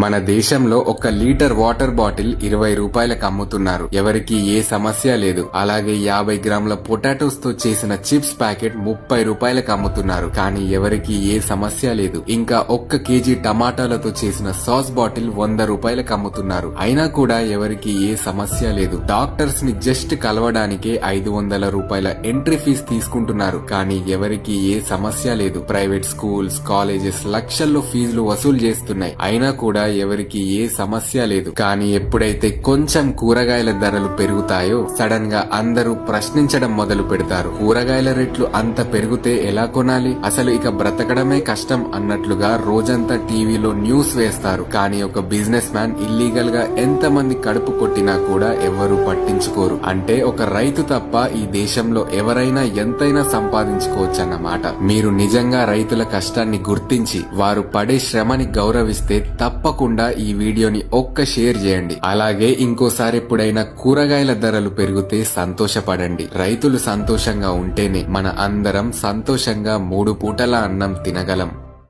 మన దేశంలో ఒక లీటర్ వాటర్ బాటిల్ 20 రూపాయలకు అమ్ముతున్నారు. ఎవరికి ఏ సమస్య లేదు. అలాగే 50 గ్రాముల పొటాటోస్ తో చేసిన చిప్స్ ప్యాకెట్ 30 రూపాయలకు అమ్ముతున్నారు. కానీ ఎవరికి ఏ సమస్య లేదు. ఇంకా 1 కేజీ టమాటాలతో చేసిన సాస్ బాటిల్ 100 రూపాయలకు అమ్ముతున్నారు. అయినా కూడా ఎవరికి ఏ సమస్య లేదు. డాక్టర్స్ ని జస్ట్ కలవడానికే 500 రూపాయల ఎంట్రీ ఫీజు తీసుకుంటున్నారు. కానీ ఎవరికి ఏ సమస్య లేదు. ప్రైవేట్ స్కూల్స్, కాలేజెస్ లక్షల్లో ఫీజులు వసూలు చేస్తున్నాయి. అయినా కూడా ఎవరికి ఏ సమస్య లేదు. కానీ ఎప్పుడైతే కొంచెం కూరగాయల ధరలు పెరుగుతాయో సడన్ గా అందరూ ప్రశ్నించడం మొదలు పెడతారు. కూరగాయల రేట్లు అంత పెరిగితే ఎలా కొనాలి, అసలు ఇక బ్రతకడమే కష్టం అన్నట్లుగా రోజంతా టీవీలో న్యూస్ వేస్తారు. కానీ ఒక బిజినెస్ మ్యాన్ ఇల్లీగల్ గా ఎంత మంది కడుపు కొట్టినా కూడా ఎవరూ పట్టించుకోరు. అంటే ఒక రైతు తప్ప ఈ దేశంలో ఎవరైనా ఎంతైనా సంపాదించుకోవచ్చన్నమాట. మీరు నిజంగా రైతుల కష్టాన్ని గుర్తించి వారు పడే శ్రమని గౌరవిస్తే తప్పకుండా ఈ వీడియోని ఒక్క షేర్ చేయండి. అలాగే ఇంకోసారి ఎప్పుడైనా కూరగాయల ధరలు పెరిగితే సంతోషపడండి. రైతులు సంతోషంగా ఉంటేనే మన అందరం సంతోషంగా 3 పూటల అన్నం తినగలం.